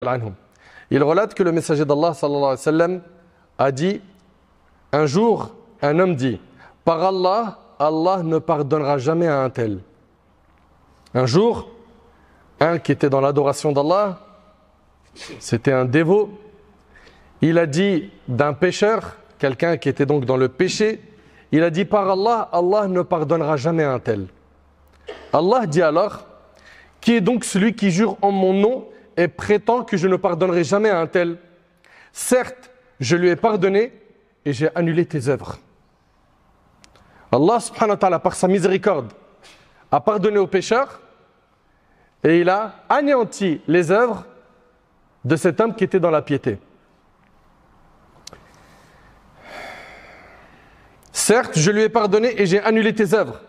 anhum. Il relate que le messager d'Allah sallallahu alayhi wa sallam a dit, un jour, un homme dit, par Allah, Allah ne pardonnera jamais à un tel. Un jour, un qui était dans l'adoration d'Allah, c'était un dévot, il a dit d'un pécheur, quelqu'un qui était donc dans le péché, il a dit par Allah, Allah ne pardonnera jamais à un tel. Allah dit alors, qui est donc celui qui jure en mon nom et prétend que je ne pardonnerai jamais à un tel? Certes, je lui ai pardonné et j'ai annulé tes œuvres. Allah subhanahu wa ta'ala, par sa miséricorde, a pardonné aux pécheurs et il a anéanti les œuvres de cet homme qui était dans la piété. Certes, je lui ai pardonné et j'ai annulé tes œuvres.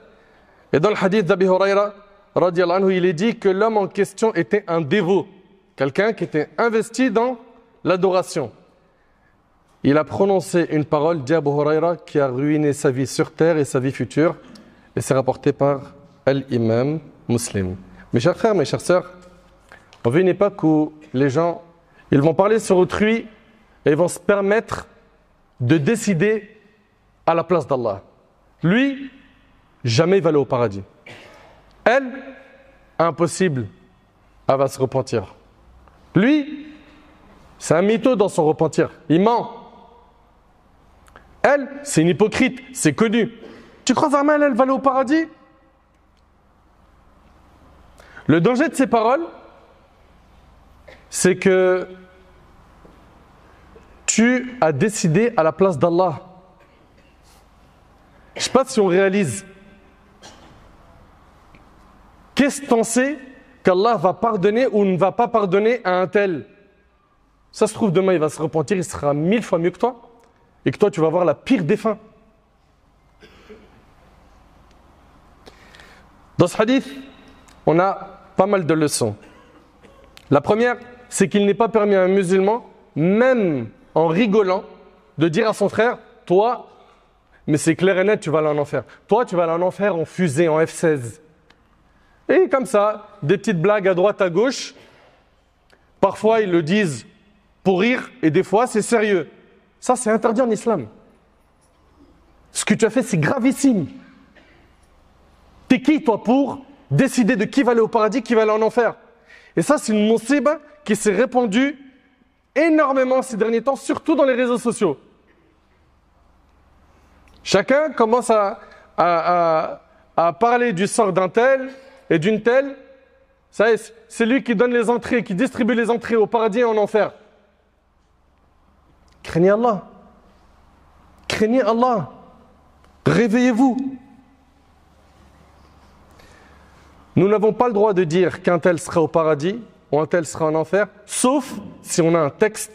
Et dans le hadith d'Abi Huraira, radiallahu anhu, il est dit que l'homme en question était un dévot, quelqu'un qui était investi dans l'adoration. Il a prononcé une parole, dit Abu Huraira, qui a ruiné sa vie sur terre et sa vie future. Et c'est rapporté par l'imam Muslim. Mes chers frères, mes chères sœurs, on vit une époque où les gens, ils vont parler sur autrui et ils vont se permettre de décider à la place d'Allah. Lui, jamais il va aller au paradis. Elle, impossible, elle va se repentir. Lui, c'est un mytho dans son repentir. Il ment. Elle, c'est une hypocrite, c'est connu. Tu crois vraiment elle va aller au paradis? Le danger de ces paroles, c'est que tu as décidé à la place d'Allah. Je ne sais pas si on réalise. Qu'est-ce que tu en sais qu'Allah va pardonner ou ne va pas pardonner à un tel? Ça se trouve, demain, il va se repentir, il sera 1000 fois mieux que toi. Et que toi, tu vas avoir la pire des fins. Dans ce hadith, on a pas mal de leçons. La première, c'est qu'il n'est pas permis à un musulman, même en rigolant, de dire à son frère, toi, mais c'est clair et net, tu vas aller en enfer. Toi, tu vas aller en enfer en fusée, en F-16. Et comme ça, des petites blagues à droite, à gauche. Parfois, ils le disent pour rire, et des fois, c'est sérieux. Ça, c'est interdit en islam. Ce que tu as fait, c'est gravissime. T'es qui, toi, pour décider de qui va aller au paradis, qui va aller en enfer? Et ça, c'est une musiba qui s'est répandue énormément ces derniers temps, surtout dans les réseaux sociaux. Chacun commence à parler du sort d'un tel et d'une telle. Ça y est, c'est lui qui donne les entrées, qui distribue les entrées au paradis et en enfer. Craignez Allah. Craignez Allah. Réveillez-vous. Nous n'avons pas le droit de dire qu'un tel sera au paradis ou un tel sera en enfer, sauf si on a un texte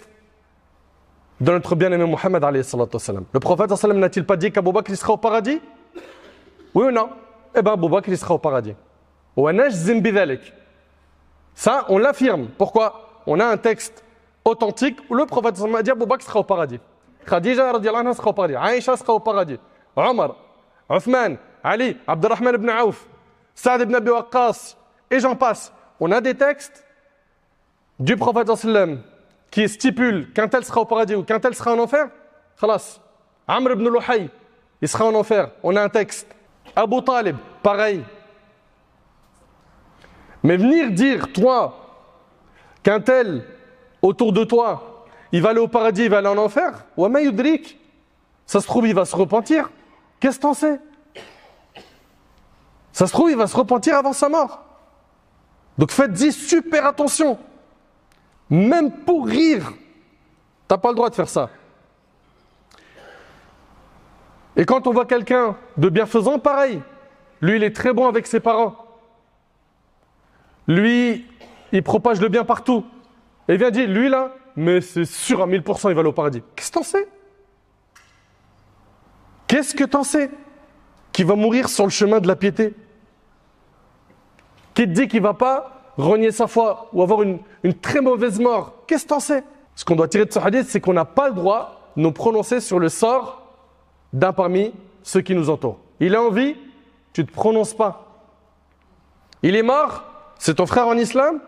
de notre bien-aimé Muhammad alayhi salatu wassalam. Le prophète sallallahu alayhi wa sallam n'a-t-il pas dit qu'Abou Bakr sera au paradis? Oui ou non? Eh bien, Abou Bakr sera au paradis. Ça, on l'affirme. Pourquoi? On a un texte authentique où le prophète sallallahu alayhi wa sallam a dit Abou Bakr sera au paradis. Khadija radiyallahu anha sera au paradis. Aïcha sera au paradis. Omar, Othman, Ali, Abdurrahman ibn Auf, Saad ibn Abi Waqqas, et j'en passe. On a des textes du prophète sallallahu alayhi wa sallam qui stipule qu'un tel sera au paradis ou qu'un tel sera en enfer. Khalas. Amr ibn Luhay, il sera en enfer. On a un texte. Abu Talib, pareil. Mais venir dire, toi, qu'un tel autour de toi, il va aller au paradis, il va aller en enfer, wa ma yudrik, ça se trouve, il va se repentir. Qu'est-ce que t'en sais? Ça se trouve, il va se repentir avant sa mort. Donc faites-y super attention. Même pour rire, t'as pas le droit de faire ça. Et quand on voit quelqu'un de bienfaisant, pareil. Lui, il est très bon avec ses parents. Lui, il propage le bien partout. Et il vient dire, lui là, mais c'est sûr à 1000%, il va aller au paradis. Qu'est-ce que t'en sais? Qu'est-ce que t'en sais? Qui va mourir sur le chemin de la piété? Qui te dit qu'il ne va pas renier sa foi ou avoir une très mauvaise mort? Qu'est-ce que t'en sais? Ce qu'on doit tirer de ce hadith, c'est qu'on n'a pas le droit de nous prononcer sur le sort d'un parmi ceux qui nous entourent. Il est en vie, tu ne te prononces pas. Il est mort, c'est ton frère en islam,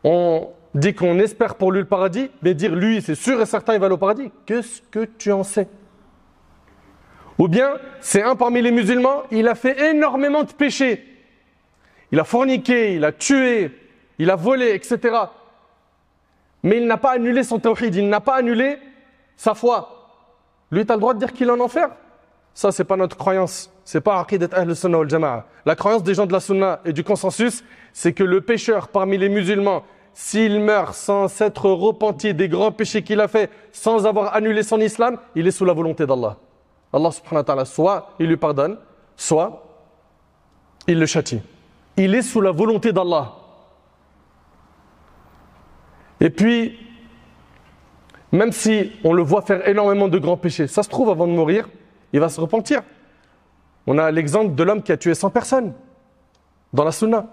on dit qu'on espère pour lui le paradis, mais dire lui, c'est sûr et certain, il va aller au paradis. Qu'est-ce que tu en sais? Ou bien, c'est un parmi les musulmans, il a fait énormément de péchés. Il a forniqué, il a tué, il a volé, etc. Mais il n'a pas annulé son tawhid, il n'a pas annulé sa foi. Lui, tu as le droit de dire qu'il est en enfer? Ça, c'est pas notre croyance. C'est pas aqidat ahl sunnah wal jama'a. La croyance des gens de la sunna et du consensus, c'est que le pécheur parmi les musulmans, s'il meurt sans s'être repenti des grands péchés qu'il a fait, sans avoir annulé son islam, il est sous la volonté d'Allah. Allah subhanahu wa ta'ala, soit il lui pardonne, soit il le châtie. Il est sous la volonté d'Allah. Et puis, même si on le voit faire énormément de grands péchés, ça se trouve avant de mourir, il va se repentir. On a l'exemple de l'homme qui a tué 100 personnes dans la sunna.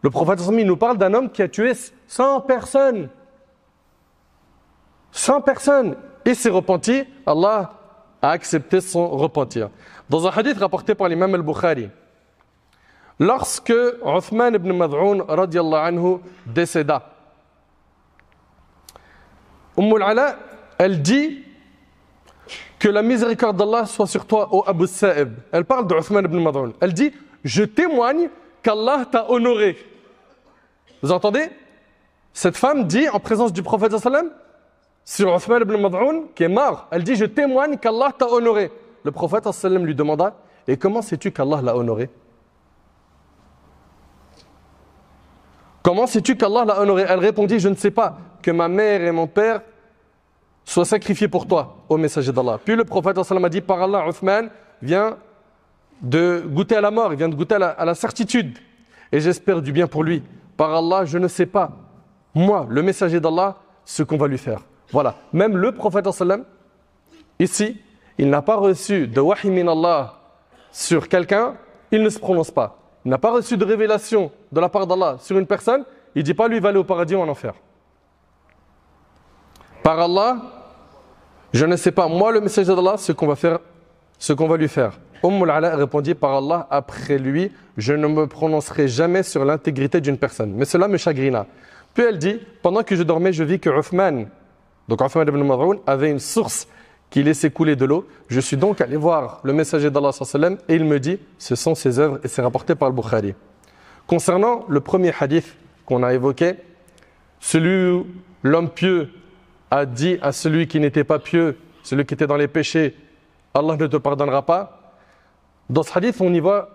Le prophète il nous parle d'un homme qui a tué 100 personnes. 100 personnes. Et s'est repenti, Allah a accepté son repentir. Dans un hadith rapporté par l'imam al-Bukhari, lorsque Uthman ibn Mad'un radiallahu anhu décéda, al-Ala, elle dit que la miséricorde d'Allah soit sur toi, ô Abu Sa'ib. Elle parle de Uthman ibn Mad'un. Elle dit, je témoigne qu'Allah t'a honoré. Vous entendez? Cette femme dit en présence du prophète sallam sur Uthman ibn Mad'un qui est mort. Elle dit, je témoigne qu'Allah t'a honoré. Le prophète sallam lui demanda, et comment sais-tu qu'Allah l'a honoré? Comment sais-tu qu'Allah l'a honoré? Elle répondit, je ne sais pas, que ma mère et mon père soient sacrifiés pour toi, ô messager d'Allah. Puis le prophète sallam a dit, par Allah, Uthman vient de goûter à la mort, il vient de goûter à la certitude. Et j'espère du bien pour lui. Par Allah, je ne sais pas, moi, le messager d'Allah, ce qu'on va lui faire. Voilà. Même le prophète sallam, ici, il n'a pas reçu de wahi min Allah sur quelqu'un, il ne se prononce pas. Il n'a pas reçu de révélation de la part d'Allah sur une personne, il ne dit pas lui va aller au paradis ou en enfer. Par Allah, je ne sais pas, moi le messager d'Allah, ce qu'on va lui faire. al-Ala répondit, par Allah, après lui, je ne me prononcerai jamais sur l'intégrité d'une personne. Mais cela me chagrina. Puis elle dit, pendant que je dormais, je vis que Uthman, donc Uthman ibn Mad'un, avait une source qui laissait couler de l'eau. Je suis donc allé voir le messager d'Allah et il me dit, ce sont ses œuvres et c'est rapporté par le Bukhari. Concernant le premier hadith qu'on a évoqué, celui où l'homme pieux a dit à celui qui n'était pas pieux, celui qui était dans les péchés, Allah ne te pardonnera pas. Dans ce hadith, on y voit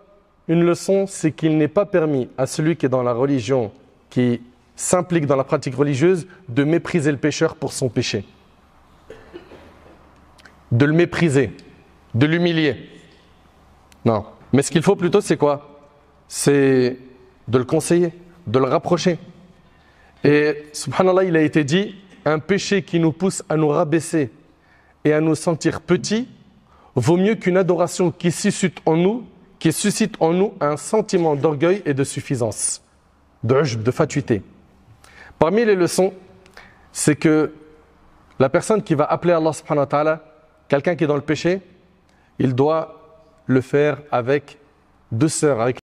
une leçon, c'est qu'il n'est pas permis à celui qui est dans la religion, qui s'implique dans la pratique religieuse, de mépriser le pécheur pour son péché. De le mépriser, de l'humilier. Non. Mais ce qu'il faut plutôt, c'est quoi? C'est de le conseiller, de le rapprocher. Et subhanallah, il a été dit, un péché qui nous pousse à nous rabaisser et à nous sentir petits vaut mieux qu'une adoration qui suscite en nous un sentiment d'orgueil et de suffisance, de fatuité. Parmi les leçons, c'est que la personne qui va appeler Allah subhanahu wa ta'ala, quelqu'un qui est dans le péché, il doit le faire avec douceur, avec